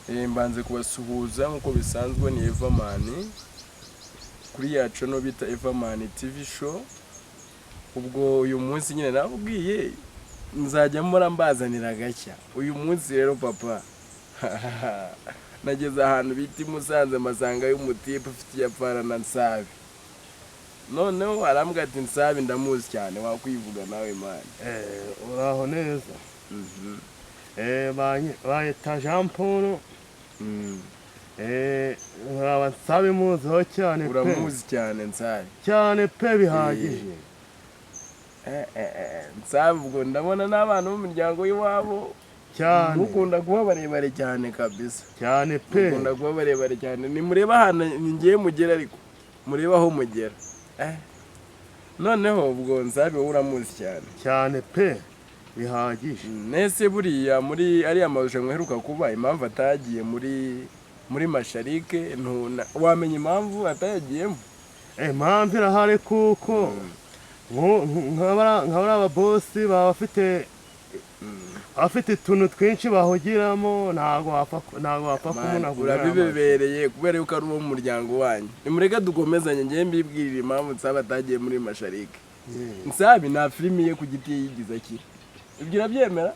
Mbanze kubasuhuza nk'uko bisanzwe ni Everman kuri ya channel bita Everman TV show. Ubwo uyu munsi nyine nabwiye nzajya mbora mbazanira gashya. Uyu munsi rero papa nageze ahantu bita Musanze masanga y'umutipe ufite yapfara na Nsabi. Noneho arambwira ati Nsabi ndamuzi cyane wakwivuga nawe man. Uraho neza. Bayita Jean Paul. Nkaba Nsabi muziho cyane pe. Uramuzi cyane Nsabi. Cyane pe bihagije. Nsabi ubwo ndabona n'abantu mu miryango y'iwabo Cyane. Mukunda kuba barebare cyane kabisa. Cyane pe. Mukunda kuba barebare cyane. Ni mureba hano ngiye mugera ariko. Mureba aho mugera. Noneho ubwo Nsabi uramuzi cyane. Cyane pe. Bihagije. Nese buriya muri ari amarushanwa heruka kuba impamvu atagiye muri Masharike wamenye impamvu atayagiyemo. Impamvu irahari kuko nk'abara ababosi baba bafite utuntu twinshi bahugiramo ntago wapfa kumunagura. Urabibebereye kubera yuko ari mu muryango wanyu. Nimureka dukomezanye ngiye mbibwirira impamvu Nsabi atagiye muri Masharike. Nsabi nta filimi ye ku giti yigize akiri. Ibyo urabyemera?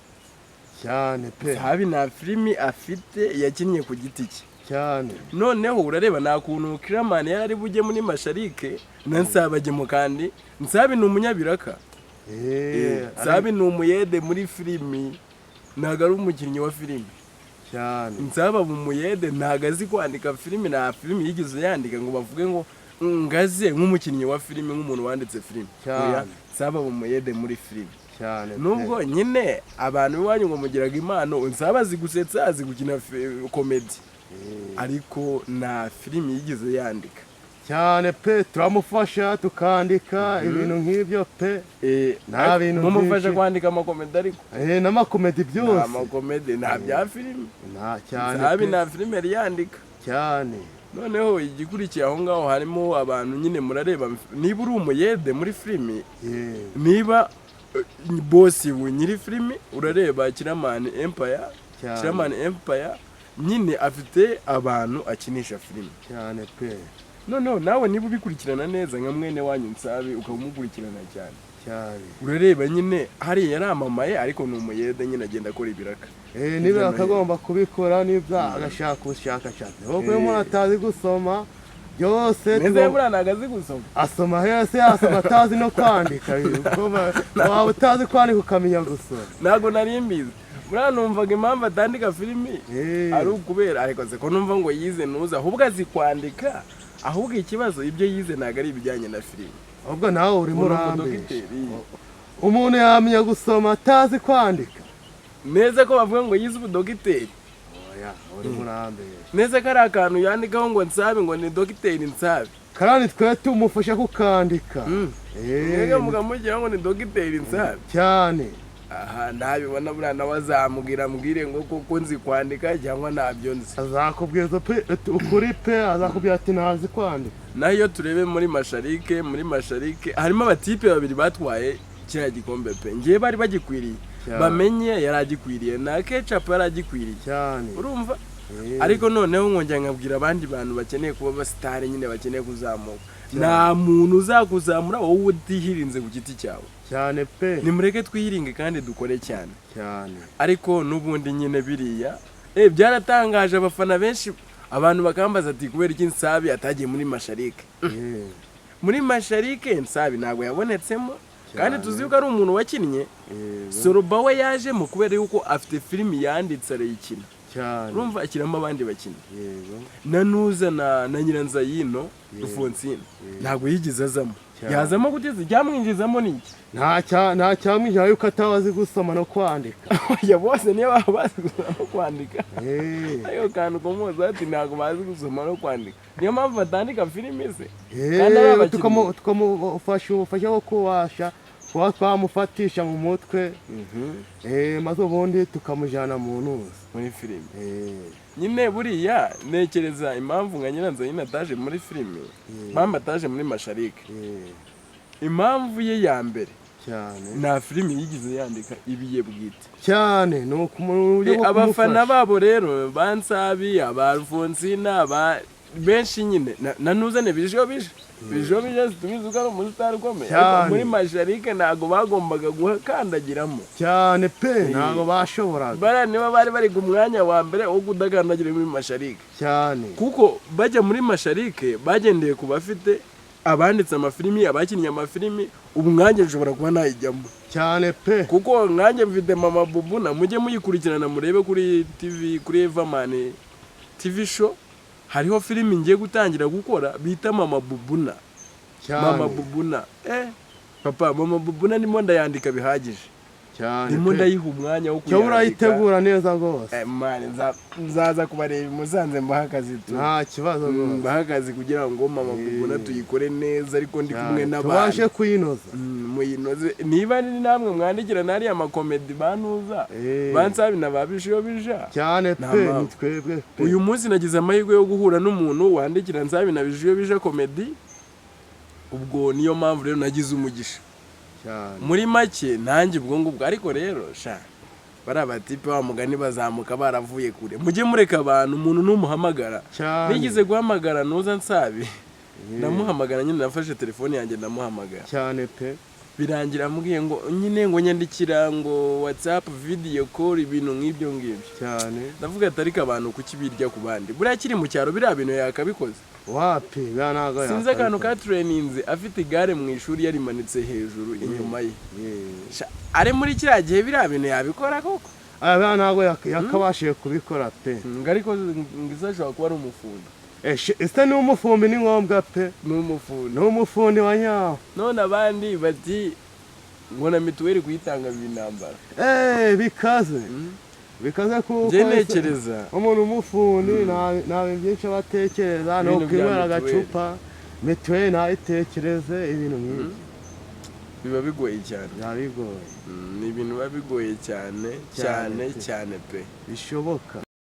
Cyane pe. Nsabi nta filimi afite yakinnye ku giti cye. Cyane. Noneho urareba nta kuntu Kiramani yari bujye muri Masharike na Nsabi ajye mu kandi. Nsabi ni umunyabiraka. Nsabi ni umuyede muri filimi. Ntago ari umukinnyi wa filimi. Cyane. Nsabi mu muyede ntago azi kwandika filimi, nta filimi yigize yandika ngo bavuge ngo ngaze nk'umukinnyi wa filimi nk'umuntu wanditse filimi. Cyane. Nsabi mu muyede muri filimi. Cyane. Nubwo nyine abantu biwanyu ngo mugiraga impano Nsabi azi gusetsa azi gukina comedy. Ariko na filimi yigize yandika. Cyane pe turamufasha tukandika ibintu nk'ibyo pe. Nta bintu mumufasha kwandika amakomedi ariko. N'amakomedi byose. Amakomedi nta bya filimi. Nta cyane. Nsabi na filimi yari yandika. Cyane. Noneho igikurikiye aho ngaho harimo abantu nyine murareba niba uri umuyede muri filimi. Niba bosi nyiri filimi urareba Kiramani Empire. Kiramani Empire nyine afite abantu akinisha filimi. Cyane pe. Noneho nawe niba ubikurikirana neza nka mwene wanyu Nsabi ukamukurikirana cyane. Cyane. Urareba nyine hari yaramamaye ariko ni umuyede nyine agenda akora ibiraka. Niba akagomba kubikora nibya agashaka ubushakashatsi. Kuko iyo umuntu atazi gusoma byose neza buriya ntago azi gusoma. Asoma hese asoma atazi no kwandika. Waba utazi kwandika ukamenya gusoma. Ntago nari mbizi. Buriya numvaga impamvu atandika filimi ari ukubera ariko se ko numva ngo yize nuza ahubwo azi kwandika. Ahubwo ikibazo ibyo yize ntago ari ibijyanye na filimi. Ahubwo nawe urimo urambesha. Umuntu yamenya gusoma atazi kwandika. Neza ko bavuga ngo yize ubudogiteri. Oya, urimo urambesha. Neza ko ari akantu yandikaho ngo Nsabi ngo ni dogiteri Nsabi. Kandi twe tumufasha kukandika. Mwega mukamugira ngo ni dogiteri Nsabi. Cyane. Aha ndabibona buriya nawe azamubwira mbwire ngo kuko nzi kwandika cyangwa ntabyo nzi. Azakubwiza pe ukuri pe azakubwira ati ntazi kwandika. Nayo turebe muri Masharike harimo abatipe babiri batwaye kiriya gikombe pe. Ngiye bari bagikwiriye. Bamenye yaragikwiriye na Ketchup yaragikwiriye. Cyane. Urumva? Ariko noneho nkongera nkabwira abandi bantu bakeneye kuba abasitari nyine bakeneye kuzamuka. Nta muntu uzakuzamura wowe utihirinze ku giti cyawe. Cyane pe. Nimureke twihiringe kandi dukore cyane. Cyane. Ariko nubundi nyine biriya byaratangaje abafana benshi abantu bakambaza ati kubera iki Nsabi atagiye muri Masharike. Muri Masharike Nsabi ntabwo yabonetsemo kandi tuzi yuko ari umuntu wakinnye. Soroba we yaje mu kubera yuko afite filimi yanditse arayikina. Cyane. Urumva akiramo abandi bakinnyi. Nanuza na Nyiranzayino Rufonsine ntabwo yigize azamo. Yazamo guteze cyamwinjizamo niki? Nta cyamwinjira yuko atabazi gusoma no kwandika. Ya bose niyo bazi gusoma no kwandika. Ayo kantu komoza ati ntabwo bazi gusoma no kwandika. Niyo mpamvu batandika filimi se. Kandi tukamufasha ubufasha bwo kubasha kuba twamufatisha mu mutwe. Maze ubundi tukamujyana mu ntuza muri filimi. Nyine buriya nekereza impamvu nka Nyiranzayino ataje muri filimi. Impamvu ataje muri Masharike. Impamvu ye ya mbere cyane nta filimi yigize yandika ibiye bwite cyane ni uburyo bwo abafana kumufasha. babo rero bansabi aba Alfonsina benshi nyine na nuzane bijo bije tubizi ko ari umusitari ukomeye ariko muri masharike ntago bagombaga guhakandagiramo cyane pe ntago bashoboraga bara niba bari bari ku mwanya wa mbere wo kudakandagira muri masharike cyane kuko bajya muri masharike bagendeye ku bafite abanditse amafilimi abakinnye amafilimi ubu mwanjye nshobora kuba nayijyamo cyane pe kuko mwanjye mfite Mama Bubuna mujye muyikurikirana murebe kuri TV kuri Everman TV show hariho filimi ngiye gutangira gukora bita Mama Bubuna Mama Bubuna papa Mama Bubuna ndimo ndayandika bihagije cyane ndimo ndayiha umwanya wo kuyandika urayitegura neza rwose nzaza kubareba Musanze mbahakazi nta kibazo rwose mbahakazi kugira ngo Mama Bubuna tuyikore neza ariko ndi kumwe n'abantu tubashe kuyinoza muyinoze niba ni namwe mwandikira nari amakomedi banuza bansabi na babishiyo bija cyane pe nitwebwe uyu munsi nagize amahirwe yo guhura n'umuntu wandikira nsabi na bishiyo bija komedi ubwo niyo mpamvu rero nagize umugisha muri make nanjye ubwo ngubwo ariko rero sha bari abatipe wa mugani bazamuka baravuye kure mujye mureka abantu umuntu numuhamagara nigize guhamagara nuza nsabi ndamuhamagara nyine nafashe telefone yanjye ndamuhamagara cyane pe birangira ambwiye ngo nyine ngo nyandikira ngo WhatsApp video call ibintu nk'ibyo ngibyo cyane ndavuga atari ka abantu kukibirya ku bandi buriya kiri mu cyaro biriya bintu yakabikoze wapi banaga sinze akantu ka traininze afite igare mu ishuri yarimanitse hejuru inyuma ye ari muri kiriya gihe biriya bintu yabikora koko aba ntago yakabashije kubikora pe ariko ngizashobora kuba ari umufundi ese ni umufumbi ni ngombwa pe ni umufundi wa nyawo none abandi bati ngo na mituweli kuyitanga binambara bikaze kuko ntekereza umuntu umufundi nta bintu byinshi abatekereza ni ukwinywera agacupa mituweli ntayitekereze ibintu nk'ibyo biba bigoye cyane bigoye ni ibintu biba bigoye cyane pe bishoboka